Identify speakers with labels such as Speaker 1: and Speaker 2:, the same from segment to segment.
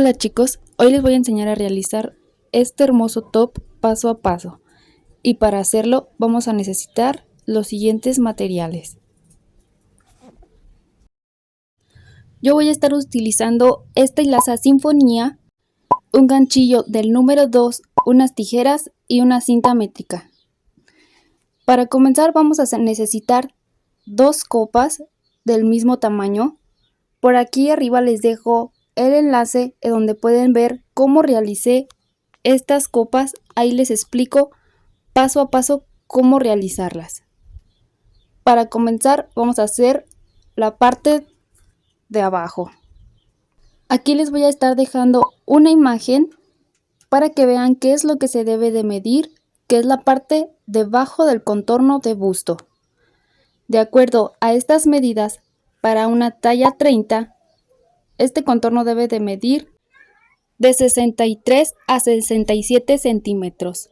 Speaker 1: Hola chicos, hoy les voy a enseñar a realizar este hermoso top paso a paso y para hacerlo vamos a necesitar los siguientes materiales. Yo voy a estar utilizando esta hilaza Sinfonía, un ganchillo del número 2, unas tijeras y una cinta métrica. Para comenzar vamos a necesitar dos copas del mismo tamaño. Por aquí arriba les dejo el enlace donde pueden ver cómo realicé estas copas. Ahí les explico paso a paso cómo realizarlas. Para comenzar vamos a hacer la parte de abajo. Aquí les voy a estar dejando una imagen para que vean qué es lo que se debe de medir, que es la parte debajo del contorno de busto. De acuerdo a estas medidas, para una talla 30, este contorno debe de medir de 63 a 67 centímetros.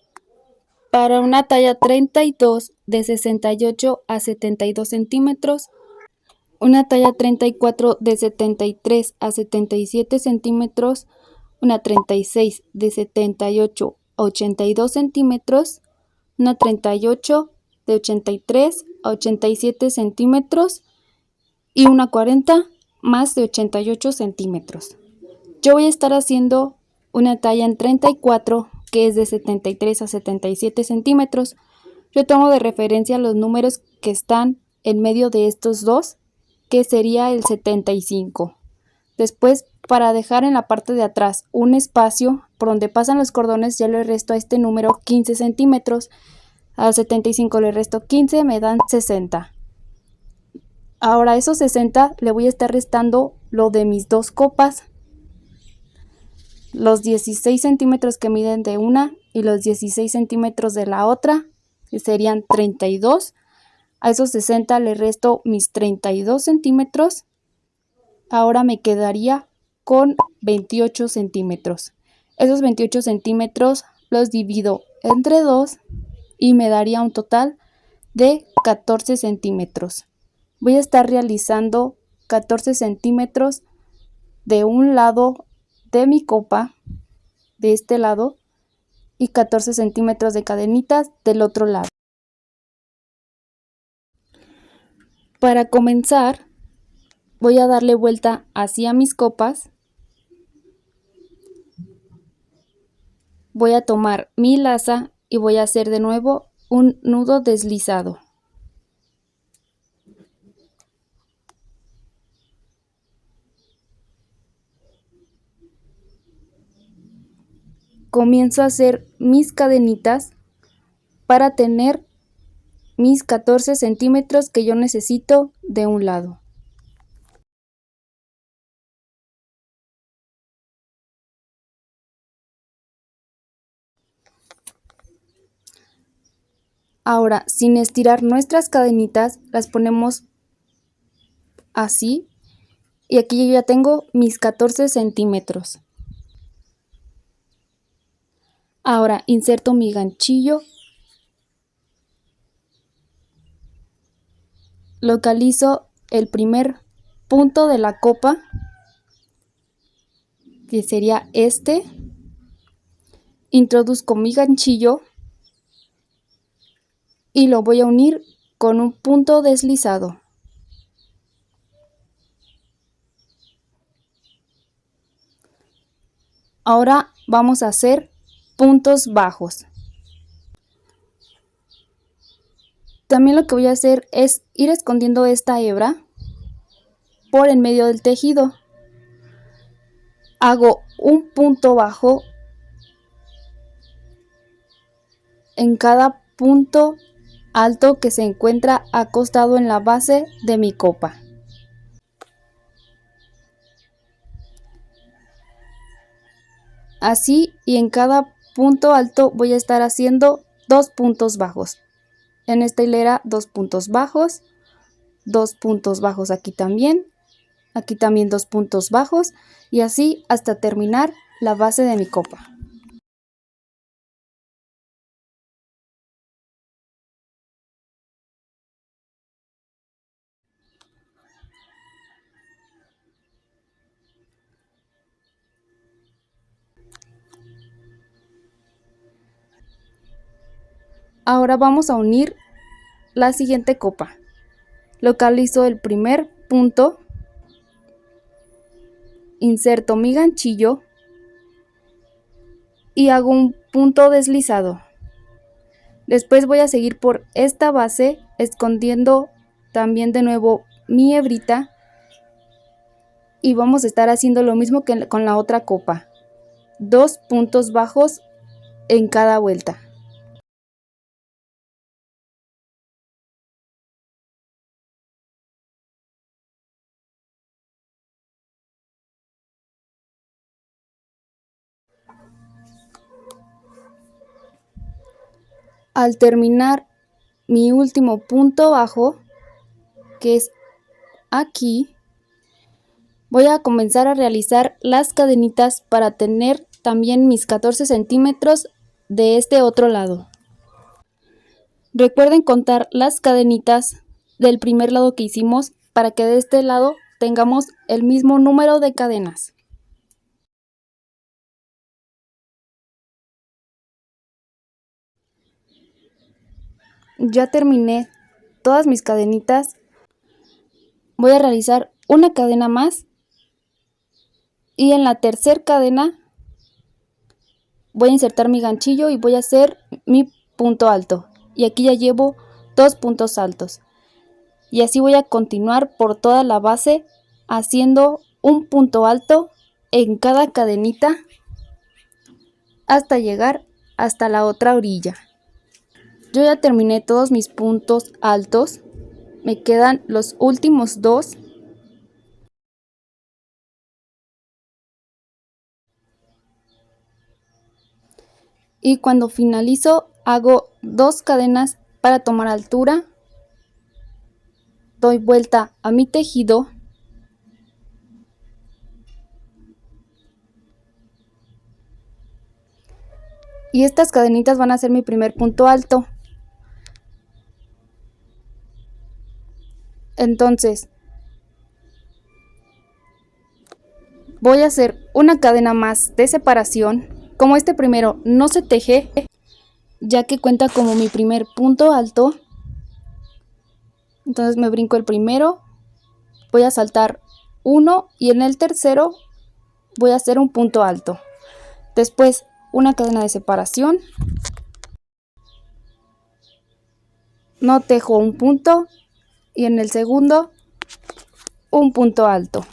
Speaker 1: Para una talla 32, de 68 a 72 centímetros. Una talla 34, de 73 a 77 centímetros. Una 36, de 78 a 82 centímetros. Una 38, de 83 a 87 centímetros. Y una 40, más de 88 centímetros. Yo voy a estar haciendo una talla en 34, que es de 73 a 77 centímetros. Yo tomo de referencia los números que están en medio de estos dos, que sería el 75. Después, para dejar en la parte de atrás un espacio por donde pasan los cordones, ya le resto a este número 15 centímetros. A 75 le resto 15, me dan 60. Ahora a esos 60 le voy a estar restando lo de mis dos copas, los 16 centímetros que miden de una y los 16 centímetros de la otra, que serían 32. A esos 60 le resto mis 32 centímetros. Ahora me quedaría con 28 centímetros. Esos 28 centímetros los divido entre 2 y me daría un total de 14 centímetros. Voy a estar realizando 14 centímetros de un lado de mi copa, de este lado, y 14 centímetros de cadenitas del otro lado. Para comenzar voy a darle vuelta hacia mis copas. Voy a tomar mi laza y voy a hacer de nuevo un nudo deslizado. Comienzo a hacer mis cadenitas para tener mis 14 centímetros que yo necesito de un lado. Ahora, sin estirar nuestras cadenitas, las ponemos así. Y aquí yo ya tengo mis 14 centímetros. Ahora inserto mi ganchillo. Localizo el primer punto de la copa, que sería este. Introduzco mi ganchillo y lo voy a unir con un punto deslizado. Ahora vamos a hacer puntos bajos. También lo que voy a hacer es ir escondiendo esta hebra por en medio del tejido. Hago un punto bajo en cada punto alto que se encuentra acostado en la base de mi copa. Así, y en cada punto alto voy a estar haciendo dos puntos bajos. En esta hilera, dos puntos bajos aquí también dos puntos bajos, y así hasta terminar la base de mi copa. Ahora vamos a unir la siguiente copa. Localizo el primer punto, inserto mi ganchillo y hago un punto deslizado. Después voy a seguir por esta base escondiendo también de nuevo mi hebrita y vamos a estar haciendo lo mismo que con la otra copa. 2 puntos bajos en cada vuelta. Al terminar mi último punto bajo, que es aquí, voy a comenzar a realizar las cadenitas para tener también mis 14 centímetros de este otro lado. Recuerden contar las cadenitas del primer lado que hicimos para que de este lado tengamos el mismo número de cadenas. Ya terminé todas mis cadenitas. Voy a realizar una cadena más y en la tercera cadena voy a insertar mi ganchillo y voy a hacer mi punto alto. Y aquí ya llevo 2 puntos altos. Y así voy a continuar por toda la base haciendo un punto alto en cada cadenita hasta llegar hasta la otra orilla. Yo ya terminé todos mis puntos altos. Me quedan los últimos 2. Y cuando finalizo hago 2 cadenas para tomar altura. Doy vuelta a mi tejido. Y estas cadenitas van a ser mi primer punto alto. Entonces, voy a hacer una cadena más de separación. Como este primero no se teje, ya que cuenta como mi primer punto alto, entonces me brinco el primero, voy a saltar uno y en el tercero voy a hacer un punto alto. Después una cadena de separación, no tejo un punto y en el segundo un punto alto.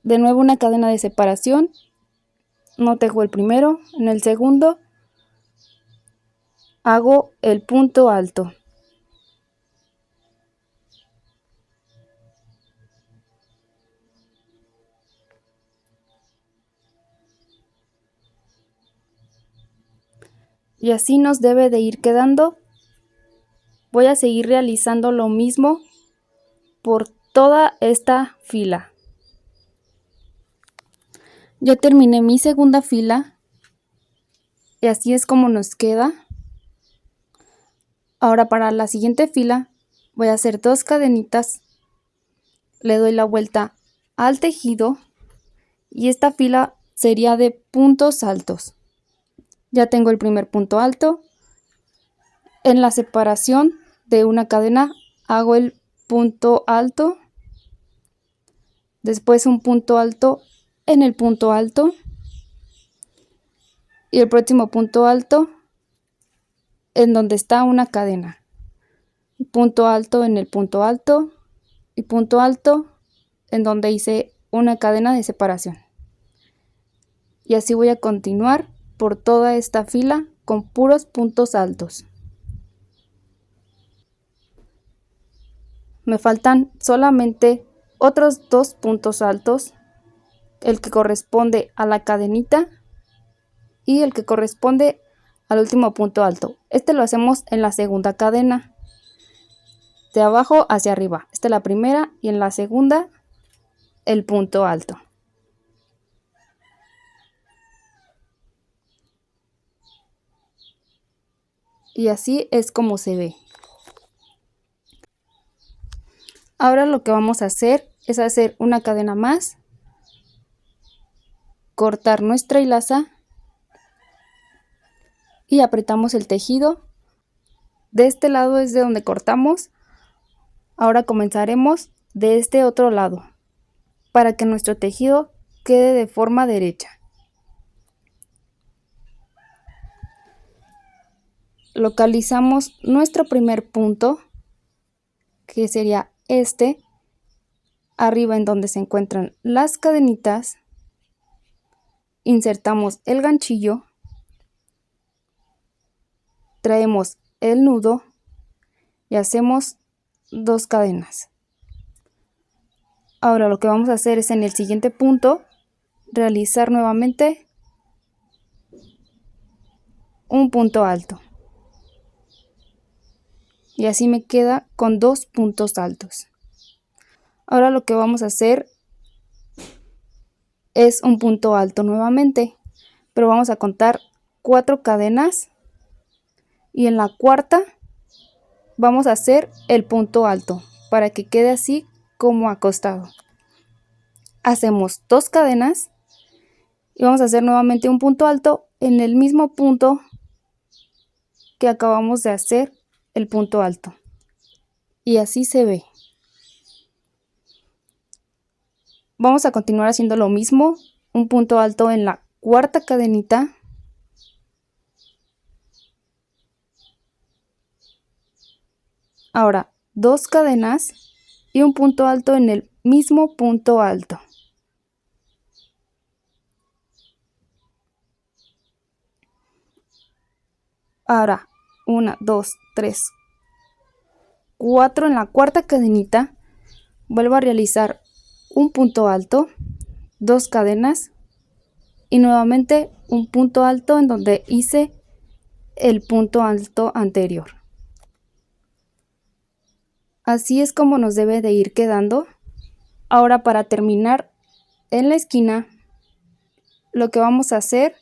Speaker 1: De nuevo una cadena de separación, no tejo el primero, en el segundo hago el punto alto. Y así nos debe de ir quedando. Voy a seguir realizando lo mismo por toda esta fila. Ya terminé mi segunda fila y así es como nos queda. Ahora para la siguiente fila voy a hacer 2 cadenitas, le doy la vuelta al tejido y esta fila sería de puntos altos. Ya tengo el primer punto alto. En la separación de una cadena hago el punto alto, después un punto alto en el punto alto y el próximo punto alto en donde está una cadena, punto alto en el punto alto y punto alto en donde hice una cadena de separación. Y así voy a continuar por toda esta fila con puros puntos altos. Me faltan solamente otros 2 puntos altos, el que corresponde a la cadenita y el que corresponde al último punto alto. Este lo hacemos en la segunda cadena, de abajo hacia arriba. Esta es la primera y en la segunda el punto alto. Y así es como se ve. Ahora lo que vamos a hacer es hacer una cadena más, cortar nuestra hilaza y apretamos el tejido. De este lado es de donde cortamos. Ahora comenzaremos de este otro lado para que nuestro tejido quede de forma derecha. Localizamos nuestro primer punto, que sería este, arriba en donde se encuentran las cadenitas. Insertamos el ganchillo, traemos el nudo y hacemos 2 cadenas. Ahora lo que vamos a hacer es en el siguiente punto realizar nuevamente un punto alto. Y así me queda con 2 puntos altos. Ahora lo que vamos a hacer es un punto alto nuevamente, pero vamos a contar 4 cadenas y en la cuarta vamos a hacer el punto alto para que quede así como acostado. Hacemos 2 cadenas y vamos a hacer nuevamente un punto alto en el mismo punto que acabamos de hacer el punto alto, y así se ve. Vamos a continuar haciendo lo mismo, un punto alto en la cuarta cadenita, ahora 2 cadenas y un punto alto en el mismo punto alto. Ahora 1, 2, 3, 4 en la cuarta cadenita, vuelvo a realizar un punto alto, 2 cadenas y nuevamente un punto alto en donde hice el punto alto anterior. Así es como nos debe de ir quedando. Ahora, para terminar en la esquina, lo que vamos a hacer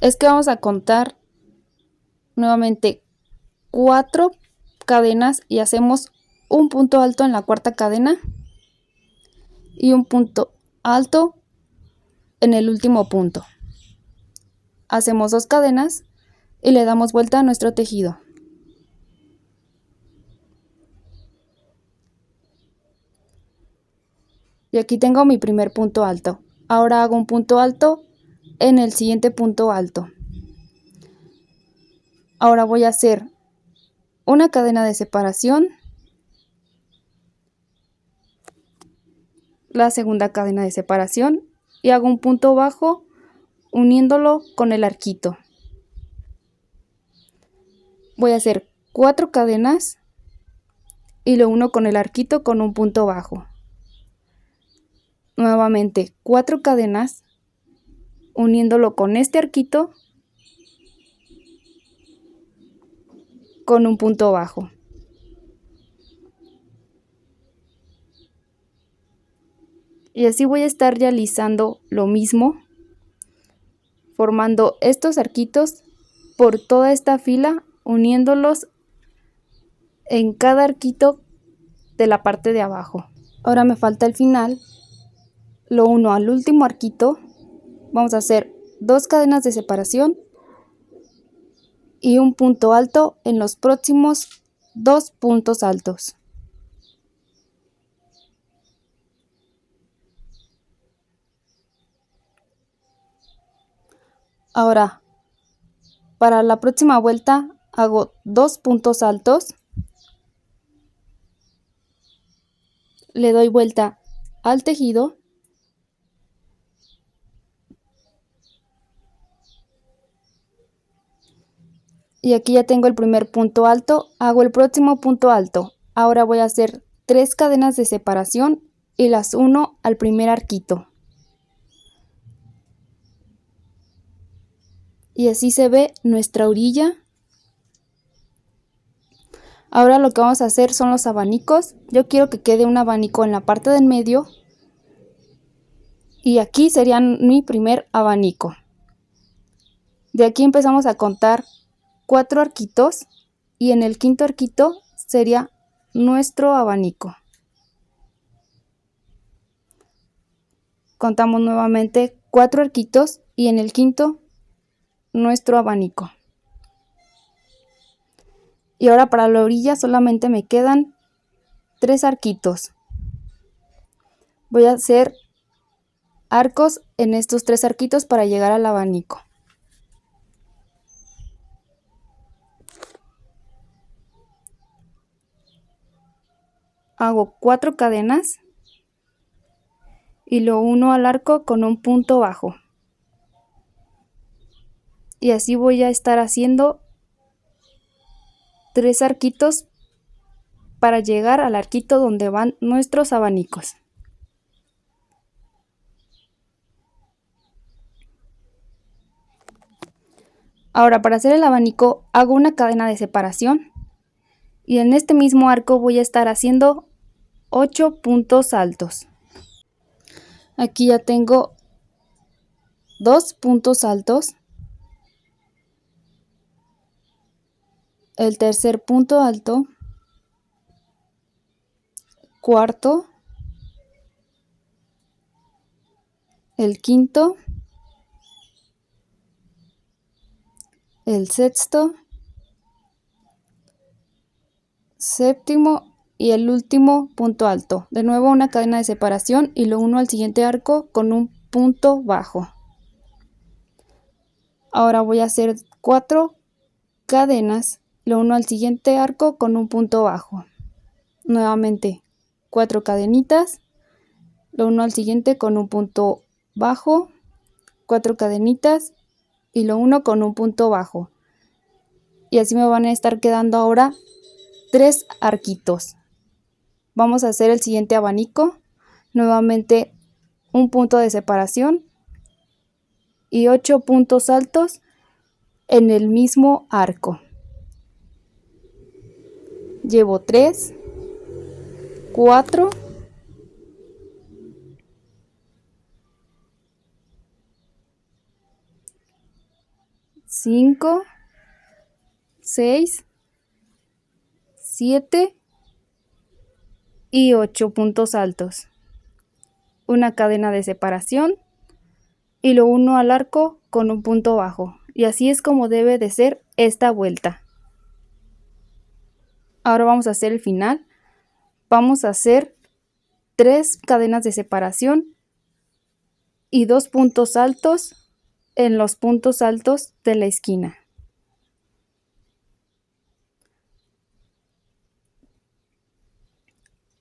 Speaker 1: es que vamos a contar nuevamente 4 cadenas y hacemos un punto alto en la cuarta cadena y un punto alto en el último punto. Hacemos 2 cadenas y le damos vuelta a nuestro tejido. Y aquí tengo mi primer punto alto. Ahora hago un punto alto en el siguiente punto alto. Ahora voy a hacer una cadena de separación, la segunda cadena de separación y hago un punto bajo uniéndolo con el arquito. Voy a hacer 4 cadenas y lo uno con el arquito con un punto bajo. Nuevamente 4 cadenas uniéndolo con este arquito con un punto bajo. Y así voy a estar realizando lo mismo, formando estos arquitos por toda esta fila, uniéndolos en cada arquito de la parte de abajo. Ahora me falta el final, lo uno al último arquito, vamos a hacer 2 cadenas de separación y un punto alto en los próximos 2 puntos altos. Ahora, para la próxima vuelta hago 2 puntos altos, le doy vuelta al tejido y aquí ya tengo el primer punto alto, hago el próximo punto alto. Ahora voy a hacer 3 cadenas de separación y las uno al primer arquito. Y así se ve nuestra orilla. Ahora lo que vamos a hacer son los abanicos. Yo quiero que quede un abanico en la parte del medio. Y aquí sería mi primer abanico. De aquí empezamos a contar 4 arquitos. Y en el quinto arquito sería nuestro abanico. Contamos nuevamente 4 arquitos y en el quinto nuestro abanico. Y ahora para la orilla solamente me quedan 3 arquitos. Voy a hacer arcos en estos 3 arquitos para llegar al abanico. Hago 4 cadenas y lo uno al arco con un punto bajo. Y así voy a estar haciendo 3 arquitos para llegar al arquito donde van nuestros abanicos. Ahora para hacer el abanico hago una cadena de separación y en este mismo arco voy a estar haciendo 8 puntos altos. Aquí ya tengo 2 puntos altos, el tercer punto alto, cuarto, el quinto, el sexto, séptimo y el último punto alto. De nuevo una cadena de separación y lo uno al siguiente arco con un punto bajo. Ahora voy a hacer 4 cadenas, lo uno al siguiente arco con un punto bajo. Nuevamente 4 cadenitas, lo uno al siguiente con un punto bajo, 4 cadenitas y lo uno con un punto bajo. Y así me van a estar quedando ahora 3 arquitos. Vamos a hacer el siguiente abanico, nuevamente un punto de separación y 8 puntos altos en el mismo arco. Llevo 3, 4, 5, 6, 7 y 8 puntos altos. Una cadena de separación y lo uno al arco con un punto bajo. Y así es como debe de ser esta vuelta. Ahora vamos a hacer el final. Vamos a hacer 3 cadenas de separación y 2 puntos altos en los puntos altos de la esquina.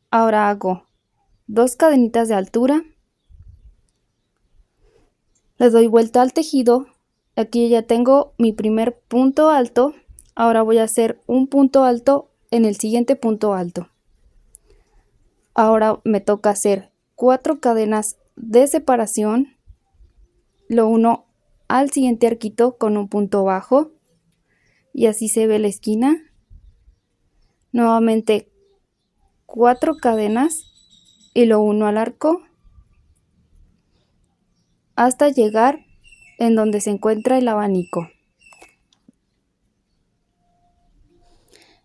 Speaker 1: Ahora hago 2 cadenitas de altura, le doy vuelta al tejido, aquí ya tengo mi primer punto alto. Ahora voy a hacer un punto alto en el siguiente punto alto. Ahora me toca hacer 4 cadenas de separación, lo uno al siguiente arquito con un punto bajo y así se ve la esquina. Nuevamente 4 cadenas y lo uno al arco hasta llegar en donde se encuentra el abanico.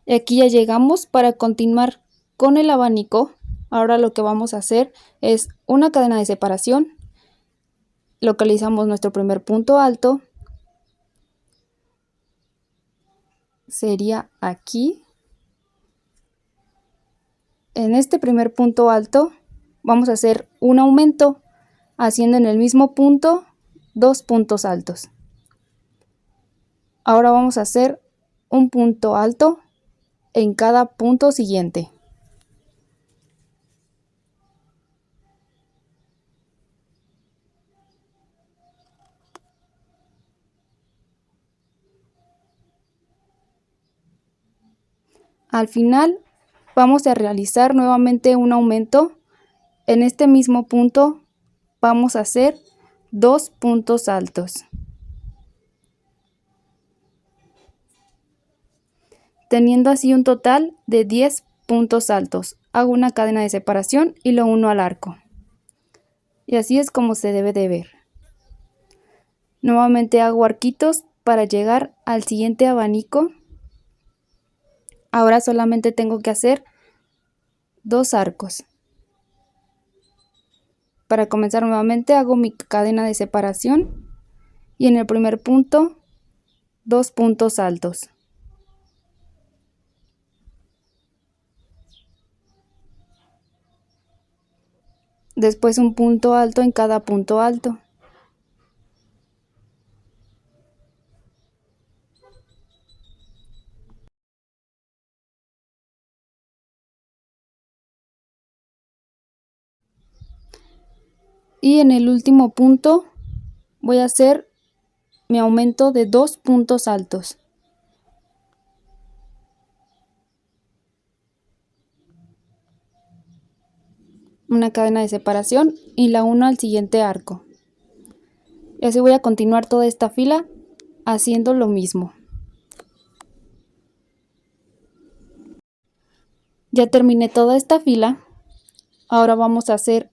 Speaker 1: Y aquí ya llegamos. Para continuar con el abanico, ahora lo que vamos a hacer es una cadena de separación, localizamos nuestro primer punto alto, sería aquí. En este primer punto alto vamos a hacer un aumento haciendo en el mismo punto 2 puntos altos. Ahora vamos a hacer un punto alto en cada punto siguiente. Al final vamos a realizar nuevamente un aumento. En este mismo punto vamos a hacer 2 puntos altos, teniendo así un total de 10 puntos altos. Hago una cadena de separación y lo uno al arco. Y así es como se debe de ver. Nuevamente hago arquitos para llegar al siguiente abanico. Ahora solamente tengo que hacer 2 arcos. Para comenzar nuevamente hago mi cadena de separación y en el primer punto 2 puntos altos. Después un punto alto en cada punto alto. Y en el último punto voy a hacer mi aumento de 2 puntos altos. Una cadena de separación y la uno al siguiente arco. Y así voy a continuar toda esta fila haciendo lo mismo. Ya terminé toda esta fila. Ahora vamos a hacer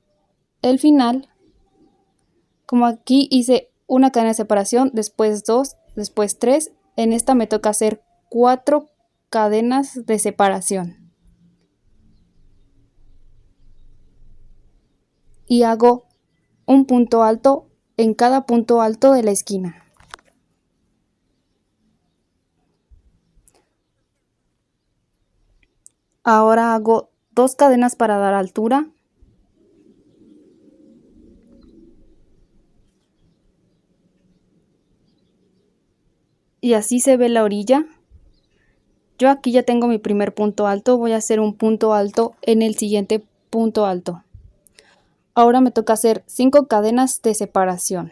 Speaker 1: el final. Como aquí hice una cadena de separación, después 2, después 3. En esta me toca hacer 4 cadenas de separación. Y hago un punto alto en cada punto alto de la esquina. Ahora hago 2 cadenas para dar altura. Y así se ve la orilla. Yo aquí ya tengo mi primer punto alto, voy a hacer un punto alto en el siguiente punto alto. Ahora me toca hacer 5 cadenas de separación.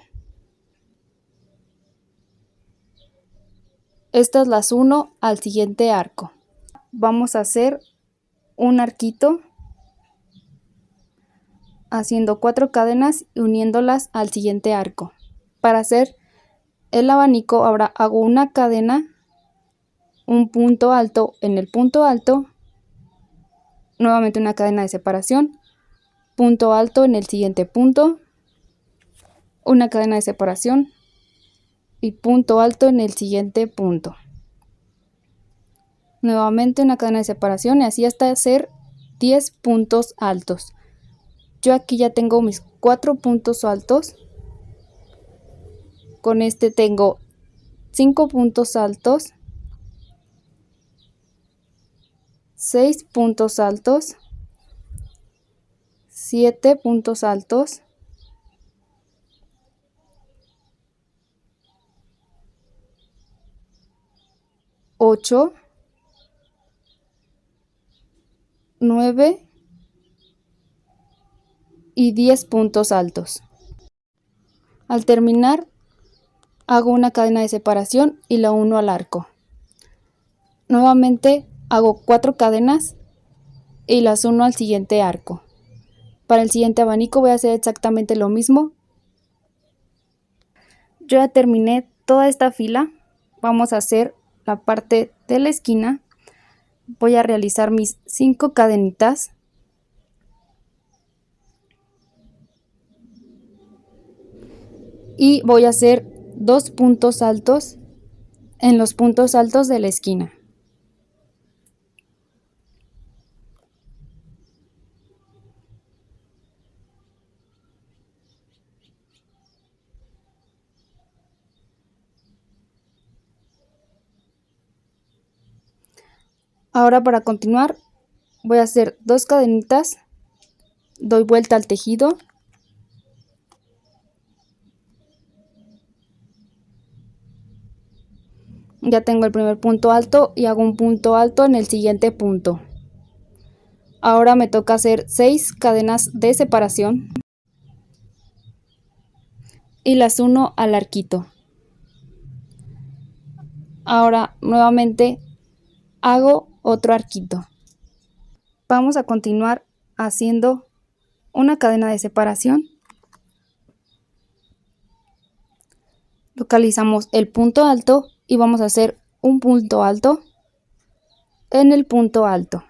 Speaker 1: Estas las uno al siguiente arco. Vamos a hacer un arquito haciendo 4 cadenas y uniéndolas al siguiente arco. Para hacer el abanico ahora hago una cadena, un punto alto en el punto alto, nuevamente una cadena de separación, punto alto en el siguiente punto, una cadena de separación y punto alto en el siguiente punto. Nuevamente una cadena de separación y así hasta hacer 10 puntos altos. Yo aquí ya tengo mis 4 puntos altos. Con este tengo 5 puntos altos, 6 puntos altos, 7 puntos altos, 8, 9 y 10 puntos altos. Al terminar, hago una cadena de separación y la uno al arco. Nuevamente hago 4 cadenas y las uno al siguiente arco. Para el siguiente abanico voy a hacer exactamente lo mismo. Yo ya terminé toda esta fila. Vamos a hacer la parte de la esquina. Voy a realizar mis 5 cadenitas. Y voy a hacer 2 puntos altos en los puntos altos de la esquina. Ahora para continuar voy a hacer 2 cadenitas, doy vuelta al tejido ya tengo el primer punto alto y hago un punto alto en el siguiente punto. Ahora me toca hacer 6 cadenas de separación y las uno al arquito. Ahora nuevamente hago otro arquito. Vamos a continuar haciendo una cadena de separación. Localizamos el punto alto y vamos a hacer un punto alto en el punto alto.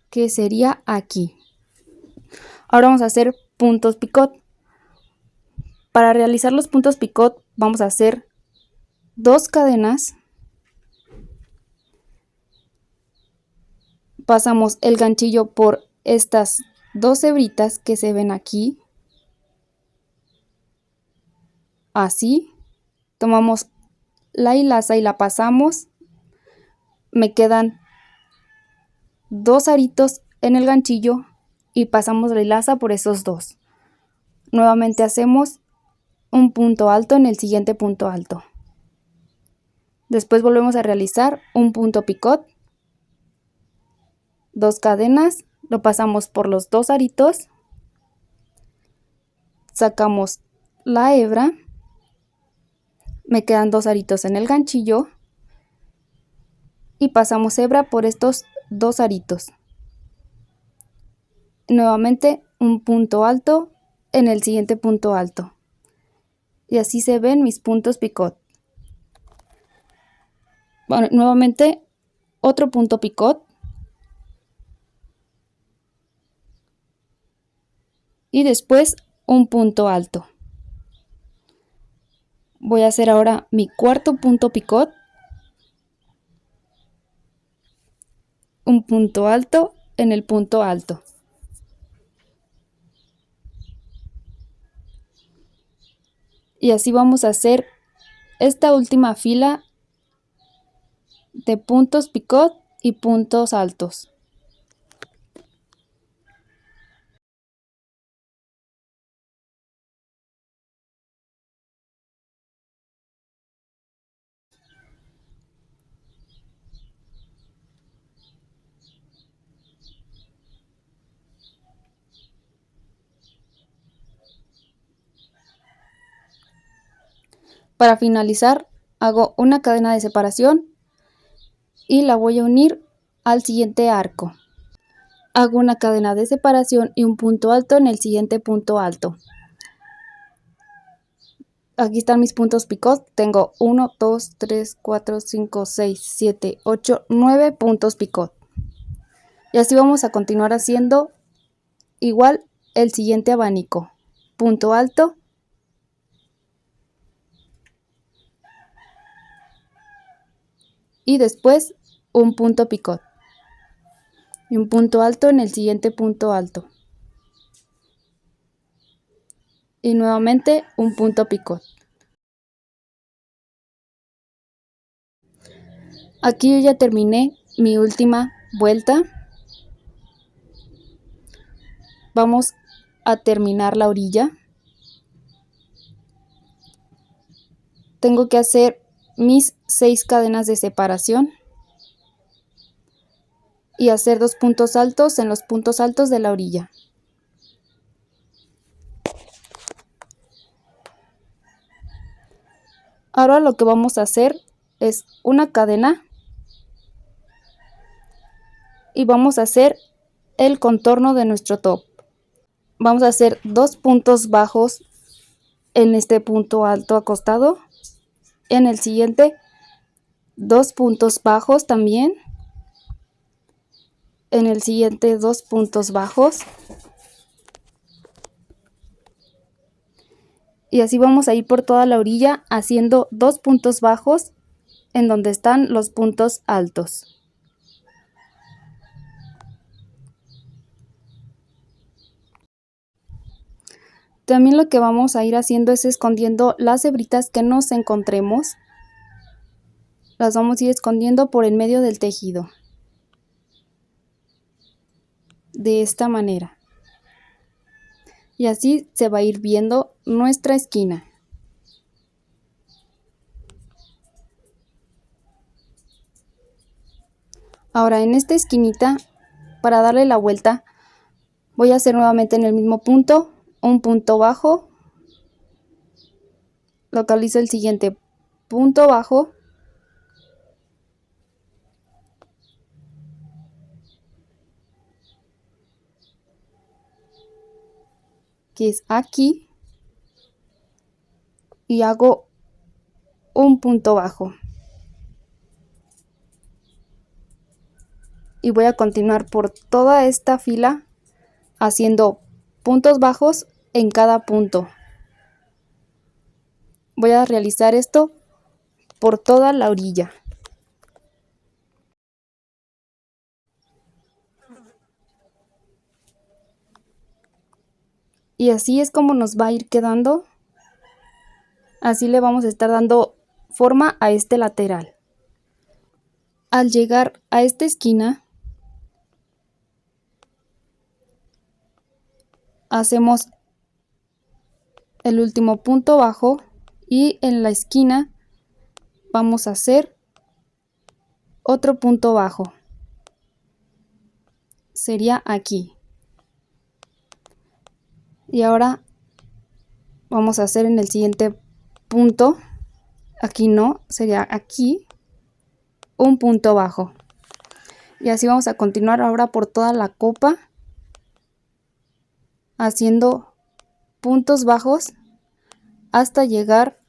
Speaker 1: Que sería aquí. Ahora vamos a hacer puntos picot. Para realizar los puntos picot vamos a hacer 2 cadenas. Pasamos el ganchillo por estas 2 hebritas que se ven aquí. así. Tomamos la hilaza y la pasamos. Me quedan 2 aritos en el ganchillo y pasamos la hilaza por esos 2. Nuevamente hacemos un punto alto en el siguiente punto alto. Después volvemos a realizar un punto picot, 2 cadenas, lo pasamos por los 2 aritos, sacamos la hebra, me quedan 2 aritos en el ganchillo y pasamos hebra por estos 2 aritos. Nuevamente un punto alto en el siguiente punto alto. Y así se ven mis puntos picot. Bueno, nuevamente otro punto picot. Y después un punto alto. Voy a hacer ahora mi cuarto punto picot. Un punto alto en el punto alto. Y así vamos a hacer esta última fila de puntos picot y puntos altos. Para finalizar, hago una cadena de separación y la voy a unir al siguiente arco. Hago una cadena de separación y un punto alto en el siguiente punto alto. Aquí están mis puntos picot. Tengo 1, 2, 3, 4, 5, 6, 7, 8, 9 puntos picot. Y así vamos a continuar haciendo igual el siguiente abanico. Punto alto. Y después un punto picot. Y un punto alto en el siguiente punto alto. Y nuevamente un punto picot. Aquí yo ya terminé mi última vuelta. Vamos a terminar la orilla. Tengo que hacer mis 6 cadenas de separación y hacer 2 puntos altos en los puntos altos de la orilla. Ahora lo que vamos a hacer es una cadena y vamos a hacer el contorno de nuestro top. Vamos a hacer 2 puntos bajos en este punto alto acostado. En el siguiente 2 puntos bajos también. En el siguiente 2 puntos bajos. Y así vamos a ir por toda la orilla haciendo 2 puntos bajos en donde están los puntos altos. También lo que vamos a ir haciendo es escondiendo las hebritas que nos encontremos. Las vamos a ir escondiendo por en medio del tejido. De esta manera. Y así se va a ir viendo nuestra esquina. Ahora en esta esquinita, para darle la vuelta, voy a hacer nuevamente en el mismo punto, un punto bajo. Localizo el siguiente punto bajo. Que es aquí. Y hago un punto bajo. Y voy a continuar por toda esta fila haciendo puntos bajos en cada punto. Voy a realizar esto por toda la orilla. Y así es como nos va a ir quedando Así le vamos a estar dando forma a este lateral. Al llegar a esta esquina, hacemos el último punto bajo y en la esquina vamos a hacer otro punto bajo. Sería aquí. Y ahora vamos a hacer en el siguiente punto, aquí no, sería aquí, un punto bajo. Y así vamos a continuar ahora por toda la copa, haciendo puntos bajos hasta llegar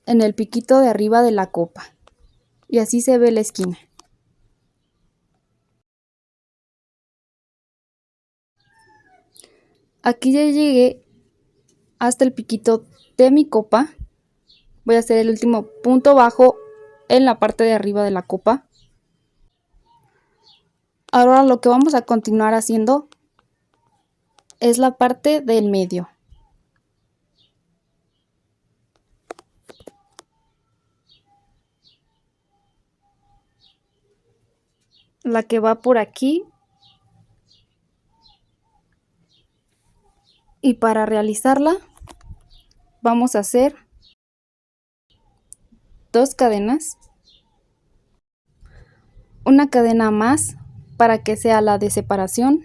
Speaker 1: en el piquito de arriba de la copa. Y así se ve la esquina. Aquí ya llegué hasta el piquito de mi copa. Voy a hacer el último punto bajo en la parte de arriba de la copa. Ahora lo que vamos a continuar haciendo es la parte del medio. La que va por aquí. Y para realizarla vamos a hacer 2 cadenas, una cadena más para que sea la de separación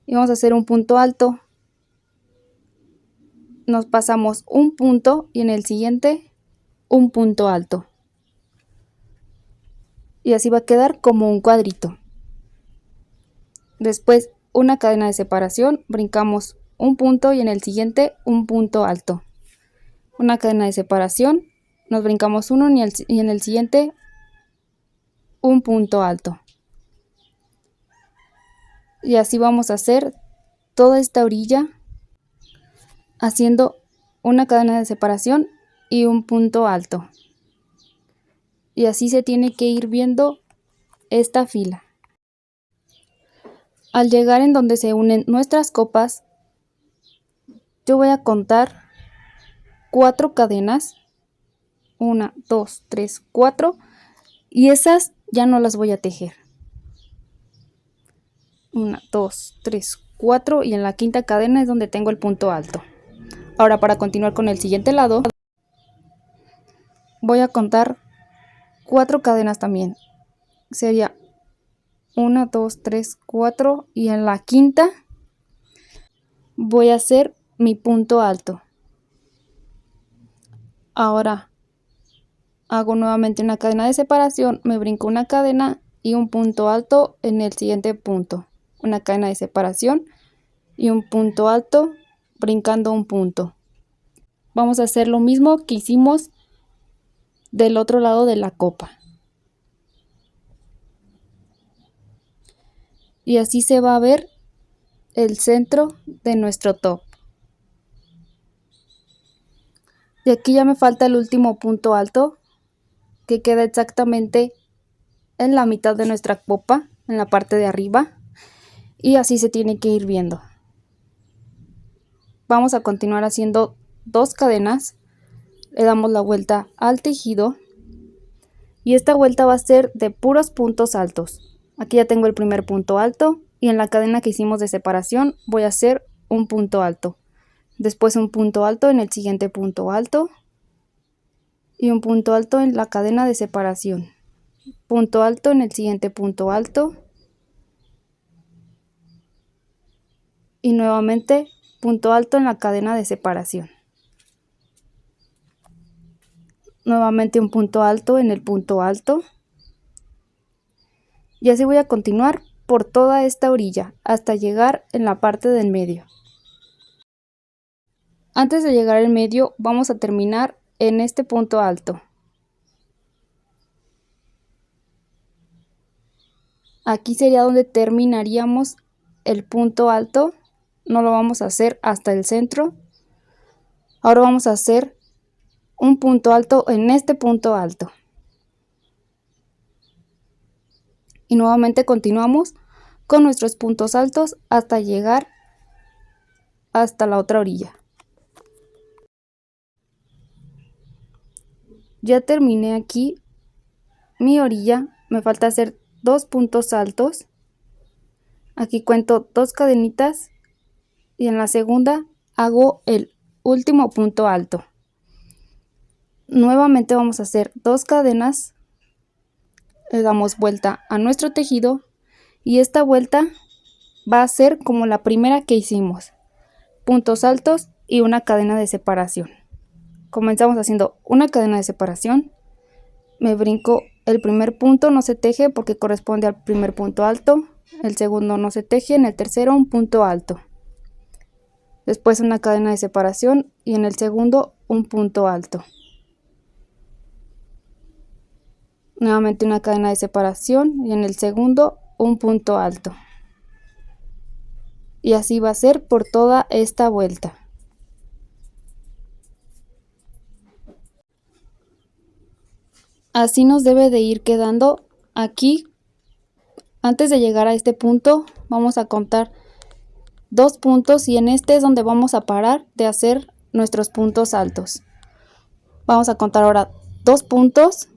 Speaker 1: y vamos a hacer un punto alto. Nos pasamos un punto y en el siguiente un punto alto. Y así va a quedar como un cuadrito. Después una cadena de separación, brincamos un punto y en el siguiente un punto alto. Una cadena de separación, nos brincamos uno y en el siguiente un punto alto. Y así vamos a hacer toda esta orilla haciendo una cadena de separación y un punto alto. Y así se tiene que ir viendo esta fila. Al llegar en donde se unen nuestras copas, yo voy a contar 4 cadenas. 1, 2, 3, 4. Y esas ya no las voy a tejer. 1, 2, 3, 4. Y en la quinta cadena es donde tengo el punto alto. Ahora para continuar con el siguiente lado, voy a contar 4 cadenas también. Sería 1, 2, 3, 4 y en la quinta voy a hacer mi punto alto. Ahora hago nuevamente una cadena de separación, me brinco una cadena y un punto alto en el siguiente punto. Una cadena de separación y un punto alto brincando un punto. Vamos a hacer lo mismo que hicimos del otro lado de la copa. Y así se va a ver el centro de nuestro top. Y aquí ya me falta el último punto alto, que queda exactamente en la mitad de nuestra copa, en la parte de arriba. Y así se tiene que ir viendo. Vamos a continuar haciendo 2 cadenas. Le damos la vuelta al tejido. Y esta vuelta va a ser de puros puntos altos. Aquí ya tengo el primer punto alto. Y en la cadena que hicimos de separación voy a hacer un punto alto. Después un punto alto en el siguiente punto alto. Y un punto alto en la cadena de separación. Punto alto en el siguiente punto alto. Y nuevamente punto alto en la cadena de separación. Nuevamente un punto alto en el punto alto. Y así voy a continuar por toda esta orilla hasta llegar en la parte del medio. Antes de llegar al medio vamos a terminar en este punto alto. Aquí sería donde terminaríamos el punto alto. No lo vamos a hacer hasta el centro. Ahora vamos a hacer un punto alto en este punto alto. Y nuevamente continuamos con nuestros puntos altos hasta llegar hasta la otra orilla. Ya terminé aquí mi orilla, me falta hacer 2 puntos altos. Aquí cuento 2 cadenitas y en la segunda hago el último punto alto. Nuevamente vamos a hacer 2 cadenas, le damos vuelta a nuestro tejido y esta vuelta va a ser como la primera que hicimos, puntos altos y una cadena de separación. Comenzamos haciendo una cadena de separación, me brinco el primer punto, no se teje porque corresponde al primer punto alto, el segundo no se teje, en el tercero un punto alto, después una cadena de separación y en el segundo un punto alto, nuevamente una cadena de separación y en el segundo un punto alto, y así va a ser por toda esta vuelta. Así nos debe de ir quedando. Aquí, antes de llegar a este punto, vamos a contar 2 puntos y en este es donde vamos a parar de hacer nuestros puntos altos. Vamos a contar ahora 2 puntos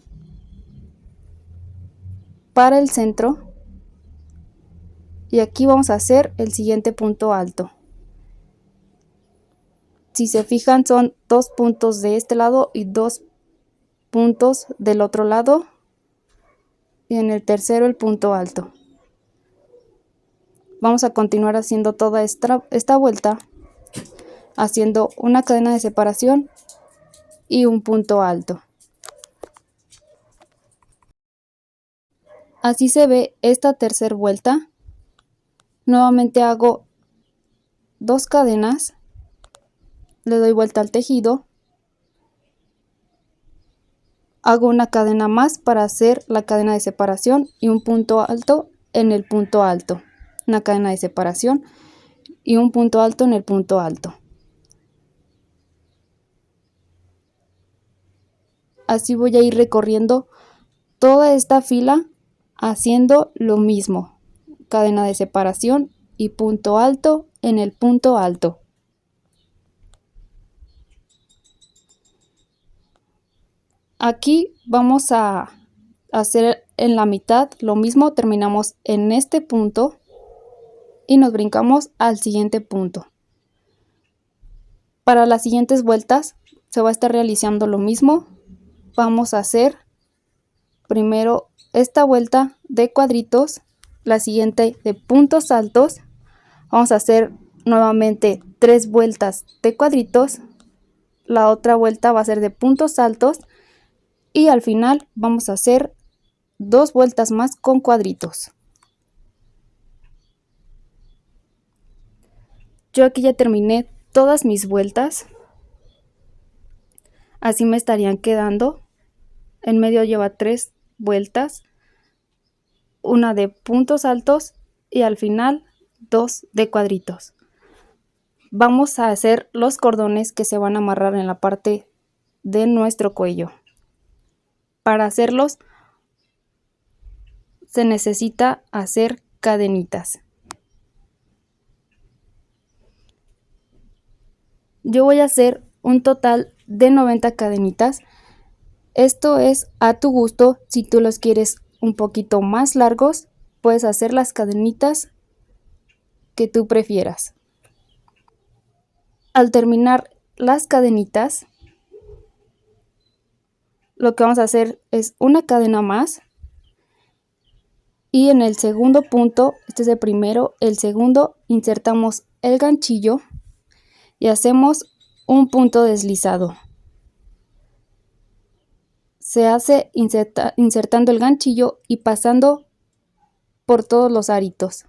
Speaker 1: para el centro y aquí vamos a hacer el siguiente punto alto. Si se fijan, son 2 puntos de este lado y 2 puntos del otro lado y en el tercero el punto alto. Vamos a continuar haciendo toda esta vuelta haciendo una cadena de separación y un punto alto. Así se ve esta tercera vuelta. Nuevamente hago 2 cadenas, le doy vuelta al tejido, hago una cadena más para hacer la cadena de separación y un punto alto en el punto alto, una cadena de separación y un punto alto en el punto alto. Así voy a ir recorriendo toda esta fila haciendo lo mismo, cadena de separación y punto alto en el punto alto. Aquí vamos a hacer en la mitad lo mismo, terminamos en este punto y nos brincamos al siguiente punto. Para las siguientes vueltas se va a estar realizando lo mismo. Vamos a hacer primero esta vuelta de cuadritos, la siguiente de puntos altos. Vamos a hacer nuevamente 3 vueltas de cuadritos, la otra vuelta va a ser de puntos altos y al final vamos a hacer 2 vueltas más con cuadritos. Yo aquí ya terminé todas mis vueltas, así me estarían quedando. En medio lleva 3 vueltas, una de puntos altos y al final 2 de cuadritos. Vamos a hacer los cordones que se van a amarrar en la parte de nuestro cuello. Para hacerlos se necesita hacer cadenitas. Yo voy a hacer un total de 90 cadenitas. Esto es a tu gusto. Si tú los quieres un poquito más largos, puedes hacer las cadenitas que tú prefieras. Al terminar las cadenitas, lo que vamos a hacer es una cadena más y en el segundo punto, este es el primero, el segundo, insertamos el ganchillo y hacemos un punto deslizado. Se hace insertando el ganchillo y pasando por todos los aritos.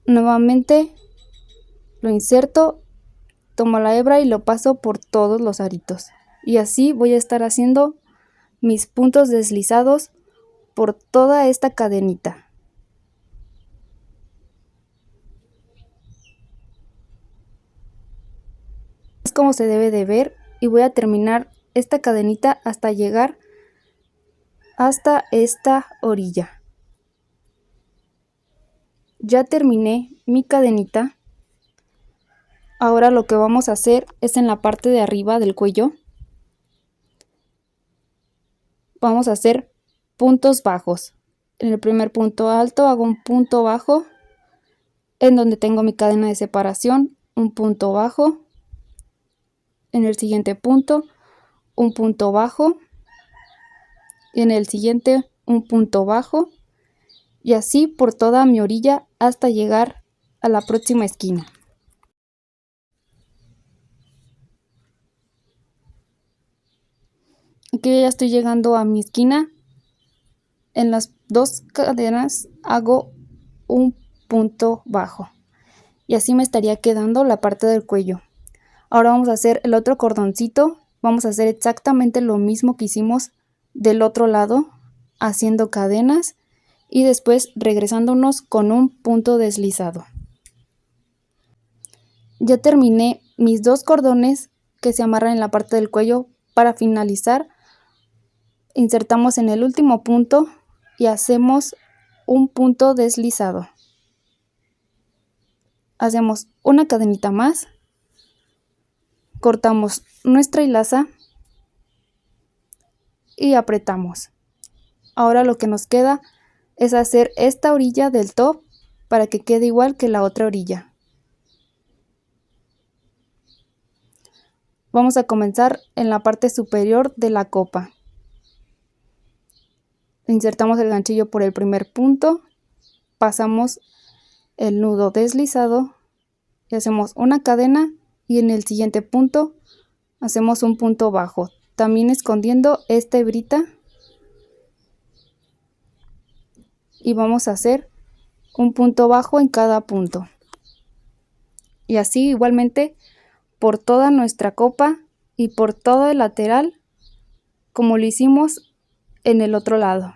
Speaker 1: Nuevamente lo inserto, tomo la hebra y lo paso por todos los aritos. Y así voy a estar haciendo mis puntos deslizados por toda esta cadenita. Es como se debe de ver y voy a terminar esta cadenita hasta llegar hasta esta orilla. Ya terminé mi cadenita. Ahora lo que vamos a hacer es en la parte de arriba del cuello. vamos a hacer puntos bajos. En el primer punto alto hago un punto bajo, en donde tengo mi cadena de separación, un punto bajo. En el siguiente punto, un punto bajo. Y en el siguiente, un punto bajo. Y así por toda mi orilla hasta llegar a la próxima esquina. Aquí ya estoy llegando a mi esquina. En las dos cadenas hago un punto bajo. Y así me estaría quedando la parte del cuello. Ahora vamos a hacer el otro cordoncito. Vamos a hacer exactamente lo mismo que hicimos del otro lado, haciendo cadenas y después regresándonos con un punto deslizado. Ya terminé mis dos cordones que se amarran en la parte del cuello. Para finalizar, insertamos en el último punto y hacemos un punto deslizado. Hacemos una cadenita más, cortamos nuestra hilaza y apretamos. Ahora lo que nos queda es hacer esta orilla del top para que quede igual que la otra orilla. Vamos a comenzar en la parte superior de la copa. Insertamos el ganchillo por el primer punto, pasamos el nudo deslizado y hacemos una cadena, y en el siguiente punto hacemos un punto bajo, también escondiendo esta hebrita, y vamos a hacer un punto bajo en cada punto. Y así igualmente por toda nuestra copa y por todo el lateral, como lo hicimos en el otro lado.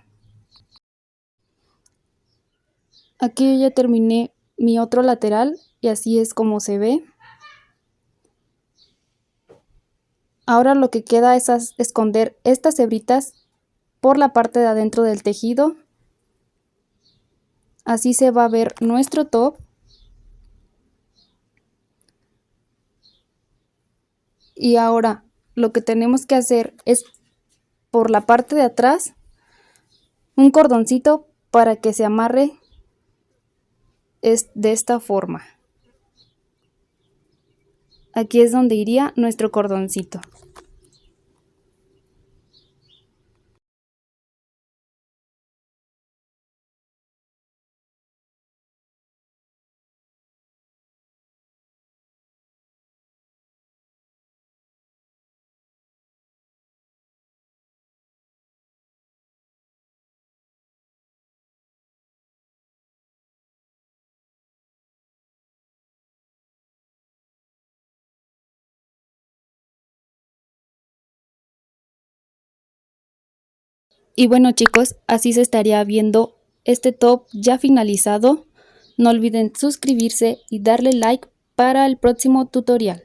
Speaker 1: Aquí yo ya terminé mi otro lateral y así es como se ve. Ahora lo que queda es esconder estas hebritas por la parte de adentro del tejido. Así se va a ver nuestro top. Y ahora lo que tenemos que hacer es por la parte de atrás un cordoncito para que se amarre de esta forma. Aquí es donde iría nuestro cordoncito. Y bueno chicos, así se estaría viendo este top ya finalizado. No olviden suscribirse y darle like para el próximo tutorial.